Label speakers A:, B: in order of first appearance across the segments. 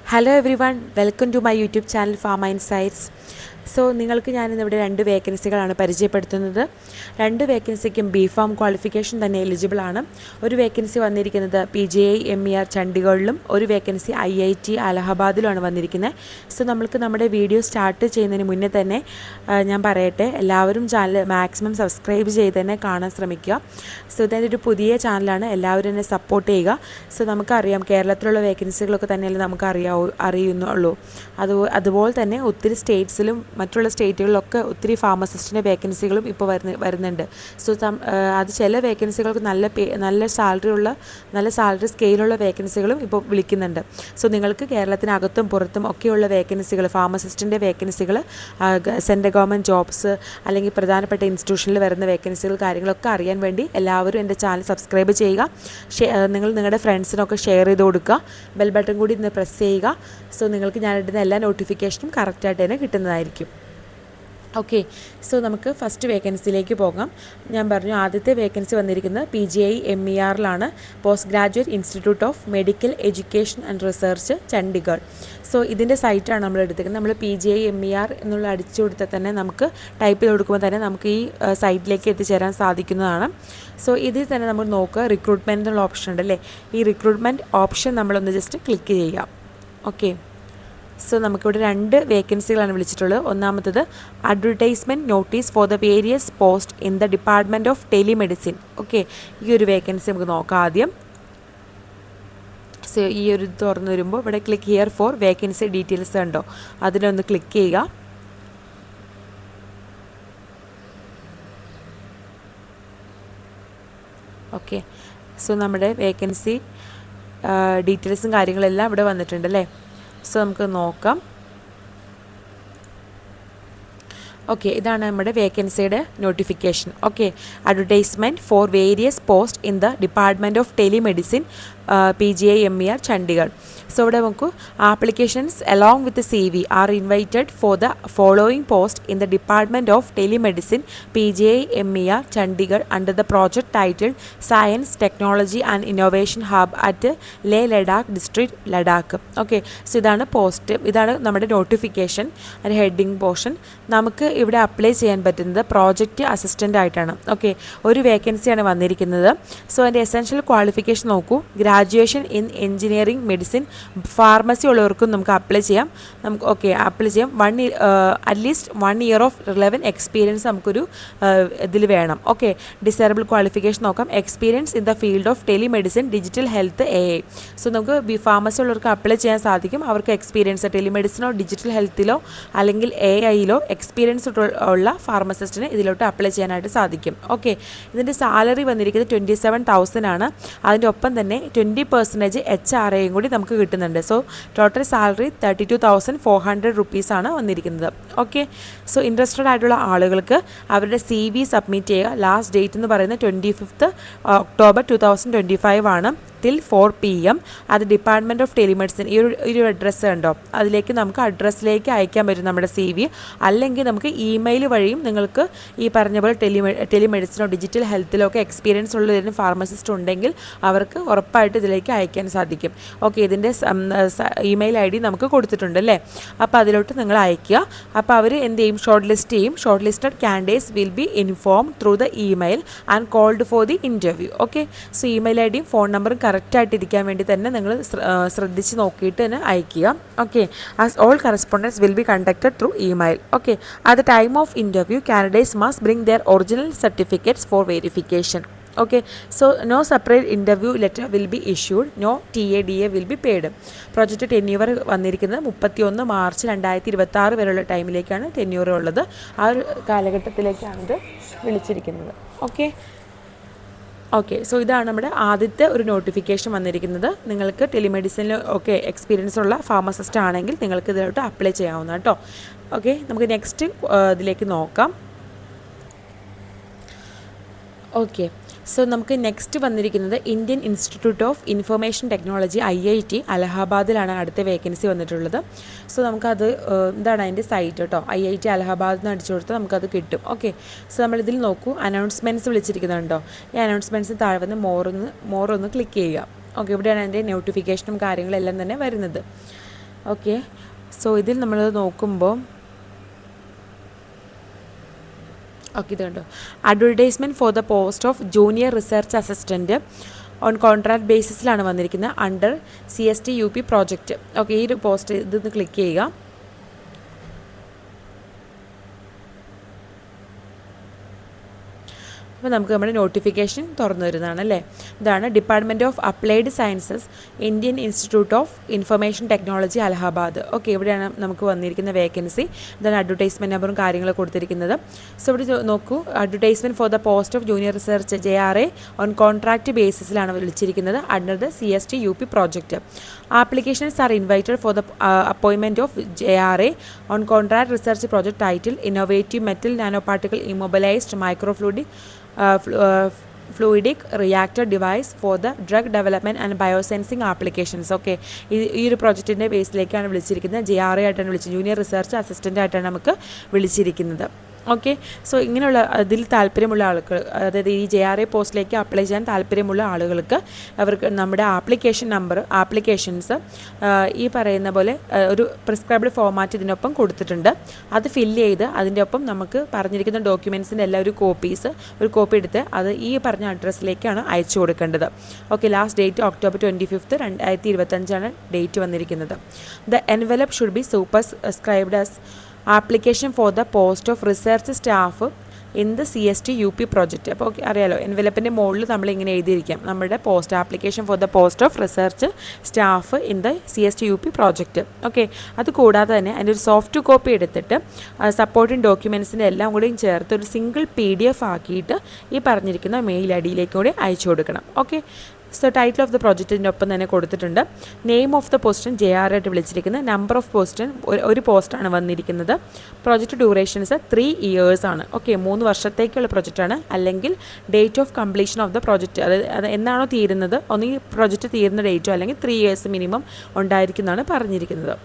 A: Hello everyone, welcome to my YouTube channel Pharma Insights. So നിങ്ങൾക്ക് ഞാനിന്നിവിടെ 2 വേക്കൻസികളാണ് പരിചയപ്പെടുത്തുന്നത്. 2 വേക്കൻസിക്കും ബി.ഫാം qualification തന്നെ എലിജിബിളാണ്. ഒരു വേക്കൻസി വന്നിരിക്കുന്നത് PGI-MER ചണ്ഡീഗഡിലും ഒരു വേക്കൻസി IIT അലഹബാദിലുമാണ് വന്നിരിക്കുന്നത്. സോ നമ്മൾക്ക് നമ്മുടെ വീഡിയോ സ്റ്റാർട്ട് ചെയ്യുന്നതിന് മുന്നേ തന്നെ ഞാൻ പറയട്ടെ, എല്ലാവരും ചാനൽ മാക്സിമം സബ്സ്ക്രൈബ് ചെയ്ത് തന്നെ കാണാൻ ശ്രമിക്കുക. സോ ഇതൊരു പുതിയ ചാനലാണ്, എല്ലാവരും എന്നെ സപ്പോർട്ട് ചെയ്യുക. സോ നമുക്കറിയാം കേരളത്തിലുള്ള വേക്കൻസികളൊക്കെ തന്നെയല്ലേ നമുക്ക് അറിയുന്നുള്ളൂ. അതുപോലെ തന്നെ ഒത്തിരി സ്റ്റേറ്റ്സിലും മറ്റുള്ള സ്റ്റേറ്റുകളിലൊക്കെ ഒത്തിരി ഫാർമസിസ്റ്റിൻ്റെ വേക്കൻസികളും ഇപ്പോൾ വരുന്നുണ്ട്. സോ അത് ചില വേക്കൻസികൾക്ക് നല്ല സാലറി സ്കെയിലുള്ള വേക്കൻസികളും ഇപ്പോൾ വിളിക്കുന്നുണ്ട്. സോ നിങ്ങൾക്ക് കേരളത്തിനകത്തും പുറത്തും ഒക്കെയുള്ള വേക്കൻസികൾ, ഫാർമസിസ്റ്റിൻ്റെ വേക്കൻസികൾ, സെൻട്രൽ ഗവൺമെൻറ് ജോബ്സ് അല്ലെങ്കിൽ പ്രധാനപ്പെട്ട ഇൻസ്റ്റിറ്റ്യൂഷനിൽ വരുന്ന വേക്കൻസികൾ കാര്യങ്ങളൊക്കെ അറിയാൻ വേണ്ടി എല്ലാവരും എൻ്റെ ചാനൽ സബ്സ്ക്രൈബ് ചെയ്യുക. നിങ്ങൾ നിങ്ങളുടെ ഫ്രണ്ട്സിനൊക്കെ ഷെയർ ചെയ്ത് കൊടുക്കുക. ബെൽ ബട്ടൺ കൂടി ഇന്ന് പ്രസ് ചെയ്യുക. സോ നിങ്ങൾക്ക് ഞാനിടുന്ന എല്ലാ നോട്ടിഫിക്കേഷനും കറക്റ്റായിട്ട് തന്നെ കിട്ടുന്നതായിരിക്കും. ഓക്കെ, സോ നമുക്ക് ഫസ്റ്റ് വേക്കൻസിയിലേക്ക് പോകാം. ഞാൻ പറഞ്ഞു ആദ്യത്തെ വേക്കൻസി വന്നിരിക്കുന്നത് PGI-MERലാണ്, post graduate institute of medical education and research Chandigarh. So ഇതിൻ്റെ സൈറ്റാണ് നമ്മൾ എടുത്തിരിക്കുന്നത്. നമ്മൾ PGI-MER എന്നുള്ള അടിച്ചു കൊടുത്താൽ തന്നെ നമുക്ക് ടൈപ്പ് ചെയ്ത് കൊടുക്കുമ്പോൾ തന്നെ നമുക്ക് ഈ സൈറ്റിലേക്ക് എത്തിച്ചേരാൻ സാധിക്കുന്നതാണ്. സോ ഇതിൽ തന്നെ നമ്മൾ നോക്കുക, റിക്രൂട്ട്മെൻറ്റ് എന്നുള്ള ഓപ്ഷൻ ഉണ്ടല്ലേ, ഈ റിക്രൂട്ട്മെൻറ്റ് ഓപ്ഷൻ നമ്മളൊന്ന് ജസ്റ്റ് ക്ലിക്ക് ചെയ്യുക. ഓക്കെ, സോ നമുക്കിവിടെ 2 വേക്കൻസികളാണ് വിളിച്ചിട്ടുള്ളത്. ഒന്നാമത്തത് advertisement notice for the various post in the department of telemedicine. Okay, ഈ ഒരു വേക്കൻസി നമുക്ക് നോക്കാം ആദ്യം. സോ ഈ ഒരു തുറന്നു വരുമ്പോൾ ഇവിടെ click here for vacancy details ഉണ്ടോ, അതിലൊന്ന് ക്ലിക്ക് ചെയ്യുക. ഓക്കെ, സോ നമ്മുടെ വേക്കൻസി ഡീറ്റെയിൽസും കാര്യങ്ങളെല്ലാം ഇവിടെ വന്നിട്ടുണ്ടല്ലേ. സോ നമുക്ക് നോക്കാം. ഓക്കെ, ഇതാണ് നമ്മുടെ വേക്കൻസിയുടെ notification. Okay, advertisement for various post in the department of telemedicine PGI-MER Chandigarh. So ഇവിടെ നമുക്ക് applications along with CV are invited for the following post in the department of telemedicine PGI-MER Chandigarh under the project title science technology and innovation hub at Leh Ladakh district Ladakh. Okay, so ഇതാണ് post, ഇതാണ് നമ്മുടെ notification, ഒരു heading portion. നമുക്ക് ഇവിടെ apply ചെയ്യാൻ പറ്റുന്നത് project assistant ആയിട്ടാണ്. Okay, ഒരു വേക്കൻസിയാണ് വന്നിരിക്കുന്നത്. സോ അതിൻ്റെ എസെൻഷ്യൽ ക്വാളിഫിക്കേഷൻ നോക്കൂ, graduation in engineering, medicine, pharmacy ഉള്ളവർക്കും നമുക്ക് അപ്ലൈ ചെയ്യാം. അപ്ലൈ ചെയ്യാം. At least 1 year of relevant experience നമുക്കൊരു ഇതിൽ വേണം. ഓക്കെ, ഡിസേബിൾ ക്വാളിഫിക്കേഷൻ നോക്കാം, experience in the field of telemedicine, digital health, AI. So നമുക്ക് ഫാർമസി ഉള്ളവർക്ക് അപ്ലൈ ചെയ്യാൻ സാധിക്കും. അവർക്ക് എക്സ്പീരിയൻസ് ടെലിമെഡിസിനോ ഡിജിറ്റൽ ഹെൽത്തിലോ അല്ലെങ്കിൽ AI-യിലോ എക്സ്പീരിയൻസ് ഉള്ള ഫാർമസിസ്റ്റിന് ഇതിലോട്ട് അപ്ലൈ ചെയ്യാനായിട്ട് സാധിക്കും. ഓക്കെ, ഇതിൻ്റെ സാലറി വന്നിരിക്കുന്നത് 27,000 ആണ്. അതിൻ്റെ ഒപ്പം തന്നെ 20% HRAയും കൂടി നമുക്ക് കിട്ടുന്നുണ്ട്. സോ ടോട്ടൽ സാലറി 32,400 റുപ്പീസാണ് വന്നിരിക്കുന്നത്. ഓക്കെ, സോ ഇൻട്രസ്റ്റഡ് ആയിട്ടുള്ള ആളുകൾക്ക് അവരുടെ CV സബ്മിറ്റ് ചെയ്യുക. ലാസ്റ്റ് ഡേറ്റ് എന്ന് പറയുന്നത് 25 ഒക്ടോബർ 2025 ആണ്. ടിൽ 4 PM അത് ഡിപ്പാർട്ട്മെൻറ്റ് ഓഫ് ടെലിമെഡിസിൻ. ഈ ഒരു അഡ്രസ്സ് ഉണ്ടോ, അതിലേക്ക് നമുക്ക് അഡ്രസ്സിലേക്ക് അയക്കാൻ പറ്റും നമ്മുടെ CV. അല്ലെങ്കിൽ നമുക്ക് ഇമെയിൽ വഴിയും നിങ്ങൾക്ക് ഈ പറഞ്ഞ പോലെ ടെലിമെഡിസിനോ ഡിജിറ്റൽ ഹെൽത്തിലോ ഒക്കെ എക്സ്പീരിയൻസ് ഉള്ള ഫാർമസിസ്റ്റ് ഉണ്ടെങ്കിൽ അവർക്ക് ഉറപ്പായിട്ട് ഇതിലേക്ക് അയക്കാൻ സാധിക്കും. ഓക്കെ, ഇതിൻ്റെ ഇമെയിൽ ID നമുക്ക് കൊടുത്തിട്ടുണ്ട് അല്ലേ. അപ്പോൾ അതിലോട്ട് നിങ്ങൾ അയയ്ക്കുക. അപ്പോൾ അവർ എന്ത് ചെയ്യും, ഷോർട്ട് ലിസ്റ്റ് ചെയ്യും. Short listed candidates will be inform through the email and called for the interview. Okay, so email IDയും ഫോൺ നമ്പറും കറക്റ്റായിട്ട് ഇരിക്കാൻ വേണ്ടി തന്നെ നിങ്ങൾ ശ്രദ്ധിച്ച് നോക്കിയിട്ട് തന്നെ അയയ്ക്കുക. Okay, as all correspondence will be conducted through email. Okay, at the time of interview candidates must bring their original certificates for verification. Okay, so no separate interview letter will be issued, no TADA will be paid. Project tenure വന്നിരിക്കുന്നത് 31 March 2026 വരെയുള്ള ടൈമിലേക്കാണ് ടെന്യൂവർ ഉള്ളത്. ആ ഒരു കാലഘട്ടത്തിലേക്കാണ് ഇത് വിളിച്ചിരിക്കുന്നത്. Okay, so ഇതാണ് നമ്മുടെ ആദ്യത്തെ ഒരു നോട്ടിഫിക്കേഷൻ വന്നിരിക്കുന്നത്. നിങ്ങൾക്ക് ടെലിമെഡിസിനിൽ ഒക്കെ എക്സ്പീരിയൻസ് ഉള്ള ഫാർമസിസ്റ്റ് ആണെങ്കിൽ നിങ്ങൾക്ക് ഇതിലോട്ട് അപ്ലൈ ചെയ്യാവുന്ന കേട്ടോ. ഓക്കെ, നമുക്ക് നെക്സ്റ്റ് ഇതിലേക്ക് നോക്കാം. ഓക്കെ, സോ നമുക്ക് നെക്സ്റ്റ് വന്നിരിക്കുന്നത് Indian institute of information technology IIT അലഹാബാദിലാണ് അടുത്ത വേക്കൻസി വന്നിട്ടുള്ളത്. സോ നമുക്കത് എന്താണ് അതിൻ്റെ സൈറ്റ് കേട്ടോ, IIT അലഹാബാദിൽ നിന്ന് അടിച്ചു കൊടുത്താൽ നമുക്കത് കിട്ടും. ഓക്കെ, സോ നമ്മളിതിൽ നോക്കൂ, അനൗൺസ്മെൻറ്റ്സ് വിളിച്ചിരിക്കുന്നുണ്ടോ. ഈ അനൗൺസ്മെൻറ്റ്സ് താഴെ വന്ന് മോർ ഒന്ന് ക്ലിക്ക് ചെയ്യുക. ഓക്കെ, ഇവിടെയാണ് അതിൻ്റെ നോട്ടിഫിക്കേഷനും കാര്യങ്ങളെല്ലാം തന്നെ വരുന്നത്. ഓക്കെ, സോ ഇതിൽ നമ്മൾ നോക്കുമ്പോൾ ഓക്കെ ഇത് കണ്ടോ, advertisement for the post of junior research assistant on contract ബേസിസിലാണ് വന്നിരിക്കുന്നത് അണ്ടർ CSTUP പ്രോജക്റ്റ്. ഓക്കെ, ഈ ഒരു പോസ്റ്റ് ഇതൊന്ന് ക്ലിക്ക് ചെയ്യുക. അപ്പോൾ നമുക്ക് നമ്മുടെ നോട്ടിഫിക്കേഷൻ തുറന്നു വരുന്നതാണ് അല്ലേ. ഇതാണ് department of applied sciences, Indian institute of information technology, Allahabad. Okay, ഇവിടെയാണ് നമുക്ക് വന്നിരിക്കുന്ന വേക്കൻസി. ഇതാണ് അഡ്വർടൈസ്മെൻറ്റ് നമ്പറും കാര്യങ്ങളും കൊടുത്തിരിക്കുന്നത്. സോ ഇവിടെ നോക്കൂ, advertisement for the post of junior research JRA on contract ബേസിസിലാണ് വിളിച്ചിരിക്കുന്നത് under the CSTUP project. Applications are invited for the appointment of JRA on contract research project title innovative metal nano particle immobilised fluidic reactor device for the drug development and biosensing applications. Okay, ഈ ഒരു പ്രോജക്റ്റിൻ്റെ ബേസിലേക്കാണ് വിളിച്ചിരിക്കുന്നത്. JRA ആയിട്ടാണ് വിളിച്ചത്, junior research assistant ആയിട്ടാണ് നമുക്ക് വിളിച്ചിരിക്കുന്നത്. Okay, so ഇങ്ങനെയുള്ള അതിൽ താല്പര്യമുള്ള ആളുകൾ, അതായത് ഈ JRA പോസ്റ്റിലേക്ക് അപ്ലൈ ചെയ്യാൻ താല്പര്യമുള്ള ആളുകൾക്ക് അവർക്ക് നമ്മുടെ ആപ്ലിക്കേഷൻ നമ്പർ, ആപ്ലിക്കേഷൻസ് ഈ പറയുന്ന പോലെ ഒരു പ്രിസ്ക്രൈബ്ഡ് ഫോർമാറ്റ് ഇതിനൊപ്പം കൊടുത്തിട്ടുണ്ട്. അത് ഫില്ല് ചെയ്ത് അതിൻ്റെ ഒപ്പം നമുക്ക് പറഞ്ഞിരിക്കുന്ന ഡോക്യുമെൻറ്റ്സിൻ്റെ എല്ലാ ഒരു കോപ്പി എടുത്ത് അത് ഈ പറഞ്ഞ അഡ്രസ്സിലേക്കാണ് അയച്ചു കൊടുക്കേണ്ടത്. Okay, last date October 25, 2025 date വന്നിരിക്കുന്നത്. The envelope should be superscribed as application for the post of research staff in the CSTUP project. അപ്പോൾ അറിയാലോ, എൻവലപ്പിൻ്റെ മുകളിൽ നമ്മൾ ഇങ്ങനെ എഴുതിയിരിക്കാം നമ്മുടെ post application for the post of research staff in the CSTUP project. Okay, അത് കൂടാതെ തന്നെ അതിൻ്റെ ഒരു സോഫ്റ്റ് കോപ്പി എടുത്തിട്ട് സപ്പോർട്ടിങ് ഡോക്യുമെൻറ്റ്സിൻ്റെ എല്ലാം കൂടെയും ചേർത്ത് ഒരു സിംഗിൾ PDF ആക്കിയിട്ട് ഈ പറഞ്ഞിരിക്കുന്ന മെയിൽ ID കൂടി അയച്ചു കൊടുക്കണം. Okay, so title of the പ്രോജക്റ്റിൻ്റെ ഒപ്പം തന്നെ കൊടുത്തിട്ടുണ്ട്. നെയിം ഓഫ് ദ പോസ്റ്റും JRA ആയിട്ട് വിളിച്ചിരിക്കുന്നത്. നമ്പർ ഓഫ് പോസ്റ്റും ഒരു പോസ്റ്റാണ് വന്നിരിക്കുന്നത്. പ്രോജക്റ്റ് ഡ്യൂറേഷൻസ് 3 years ആണ്. ഓക്കെ, 3 വർഷത്തേക്കുള്ള പ്രൊജക്റ്റാണ്. അല്ലെങ്കിൽ date of completion of the project, അത് എന്നാണോ തീരുന്നത്, ഒന്നുകിൽ പ്രോജക്റ്റ് തീരുന്ന ഡേറ്റോ അല്ലെങ്കിൽ 3 years മിനിമം ഉണ്ടായിരിക്കുന്നതാണ് പറഞ്ഞിരിക്കുന്നത്.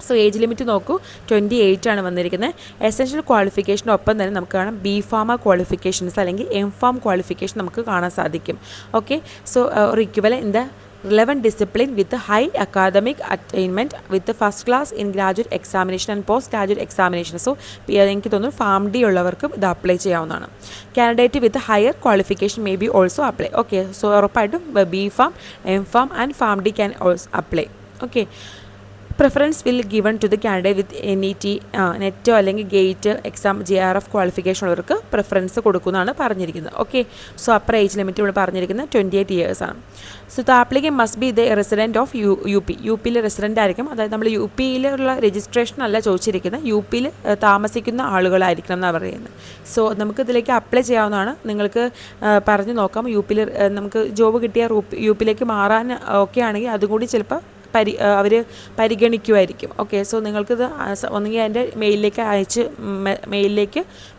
A: സോ ഏജ് ലിമിറ്റ് നോക്കൂ, 28 ആണ് വന്നിരിക്കുന്നത്. എസെൻഷ്യൽ ക്വാളിഫിക്കേഷനൊപ്പം തന്നെ നമുക്ക് കാണാം B.Pharma ക്വാളിഫിക്കേഷൻസ് അല്ലെങ്കിൽ M.Pharm ക്വാളിഫിക്കേഷൻ നമുക്ക് കാണാൻ സാധിക്കും. ഓക്കെ, സോ ഒരു equivalent in the relevant discipline with high academic attainment with the first class in graduate examination and post graduate examination. So എനിക്ക് തോന്നുന്നു PharmD ഉള്ളവർക്കും ഇത് അപ്ലൈ ചെയ്യാവുന്നതാണ്. Candidate with higher qualification may be also apply. Okay, so ഉറപ്പായിട്ടും B.Pharm, M.Pharm and PharmD can also apply. Okay, preference will given to the candidate with നെറ്റോ അല്ലെങ്കിൽ GATE exam JRF qualification ഉള്ളവർക്ക് preference കൊടുക്കുന്നതാണ് പറഞ്ഞിരിക്കുന്നത്. Okay, so upper age limit ഇവിടെ പറഞ്ഞിരിക്കുന്നത് 28 years ആണ്. So the applicant must be the resident of UP resident ആയിരിക്കും. അതായത് നമ്മൾ UPയിലുള്ള രജിസ്ട്രേഷൻ അല്ല ചോദിച്ചിരിക്കുന്നത്, UPയിൽ താമസിക്കുന്ന ആളുകളായിരിക്കണം എന്നാണ് പറയുന്നത്. സോ നമുക്ക് ഇതിലേക്ക് അപ്ലൈ ചെയ്യാവുന്നതാണ്. നിങ്ങൾക്ക് പറഞ്ഞു നോക്കാം, UPയിൽ നമുക്ക് ജോബ് കിട്ടിയ UPയിലേക്ക് മാറാൻ ഒക്കെ ആണെങ്കിൽ അതുകൂടി ചിലപ്പോൾ അവർ പരിഗണിക്കുമായിരിക്കും. ഓക്കെ, സോ നിങ്ങൾക്കിത് ഒന്നുകിൽ എൻ്റെ മെയിലിലേക്ക് അയച്ച്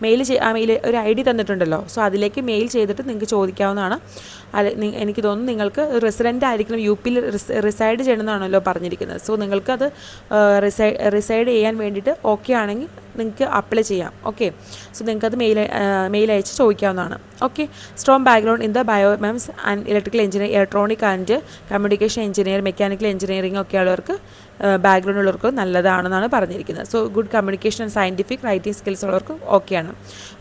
A: മെയിൽ ഒരു ID തന്നിട്ടുണ്ടല്ലോ, സോ അതിലേക്ക് മെയിൽ ചെയ്തിട്ട് നിങ്ങൾക്ക് ചോദിക്കാവുന്നതാണ്. എനിക്ക് തോന്നുന്നു നിങ്ങൾക്ക് റെസിഡൻ്റ് ആയിരിക്കണം, UPയിൽ റിസൈഡ് ചെയ്യണമെന്നാണല്ലോ പറഞ്ഞിരിക്കുന്നത്. സോ നിങ്ങൾക്കത് റിസൈഡ് ചെയ്യാൻ വേണ്ടിയിട്ട് ഓക്കെ ആണെങ്കിൽ നിങ്ങൾക്ക് അപ്ലൈ ചെയ്യാം. ഓക്കെ, സോ നിങ്ങൾക്കത് മെയിൽ അയച്ച് ചോദിക്കാവുന്നതാണ്. Okay, strong background in the BioMEMS and electrical engineer, electronic and communication engineer, mechanical engineering ഒക്കെ ഉള്ളവർക്ക് ബാക്ക്ഗ്രൗണ്ട് ഉള്ളവർക്ക് നല്ലതാണെന്നാണ് പറഞ്ഞിരിക്കുന്നത്. So good communication and scientific writing skills ഉള്ളവർക്ക് ഓക്കെയാണ്.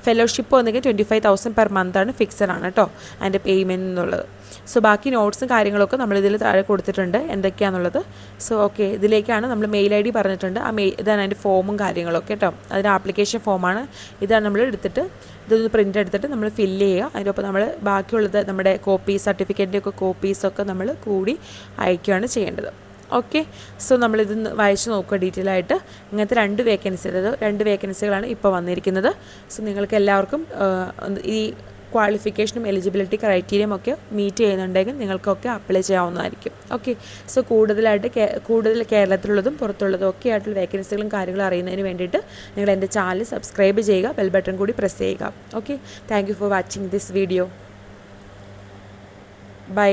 A: ഫെലോഷിപ്പ് വന്നെങ്കിൽ 25,000 per month ആണ്, ഫിക്സഡ് ആണ് കേട്ടോ അതിൻ്റെ പേയ്മെൻറ്റ് എന്നുള്ളത്. സോ ബാക്കി നോട്ട്സും കാര്യങ്ങളൊക്കെ നമ്മളിതിൽ താഴെ കൊടുത്തിട്ടുണ്ട് എന്തൊക്കെയാണെന്നുള്ളത്. സോ ഓക്കെ, ഇതിലേക്കാണ് നമ്മൾ മെയിൽ ID പറഞ്ഞിട്ടുണ്ട്. ഇതാണ് അതിൻ്റെ ഫോമും കാര്യങ്ങളൊക്കെ കേട്ടോ. അതിൻ്റെ ആപ്ലിക്കേഷൻ ഫോമാണ്. ഇതാണ് നമ്മൾ ഇതൊന്ന് പ്രിൻ്റ് എടുത്തിട്ട് നമ്മൾ ഫില്ല് ചെയ്യുക. അതിനൊപ്പം നമ്മൾ ബാക്കിയുള്ളത് നമ്മുടെ സർട്ടിഫിക്കറ്റിൻ്റെ ഒക്കെ കോപ്പീസൊക്കെ നമ്മൾ കൂടി അയക്കുകയാണ് ചെയ്യേണ്ടത്. ഓക്കെ, സോ നമ്മളിത് വായിച്ച് നോക്കുക ഡീറ്റെയിൽ ആയിട്ട്. ഇങ്ങനത്തെ 2 വേക്കൻസി, അതായത് 2 വേക്കൻസികളാണ് ഇപ്പോൾ വന്നിരിക്കുന്നത്. സോ നിങ്ങൾക്ക് എല്ലാവർക്കും ഈ ക്വാളിഫിക്കേഷനും എലിജിബിലിറ്റി ക്രൈറ്റീരിയയും ഒക്കെ മീറ്റ് ചെയ്യുന്നുണ്ടെങ്കിൽ നിങ്ങൾക്കൊക്കെ അപ്ലൈ ചെയ്യാവുന്നതായിരിക്കും. ഓക്കെ, സോ കൂടുതൽ കേരളത്തിലുള്ളതും പുറത്തുള്ളതും ഒക്കെ ആയിട്ടുള്ള വേക്കൻസികളും കാര്യങ്ങളും അറിയുന്നതിന് വേണ്ടിയിട്ട് നിങ്ങൾ എൻ്റെ ചാനൽ സബ്സ്ക്രൈബ് ചെയ്യുക, ബെൽ ബട്ടൺ കൂടി പ്രസ് ചെയ്യുക. Okay, thank you for watching this video. By.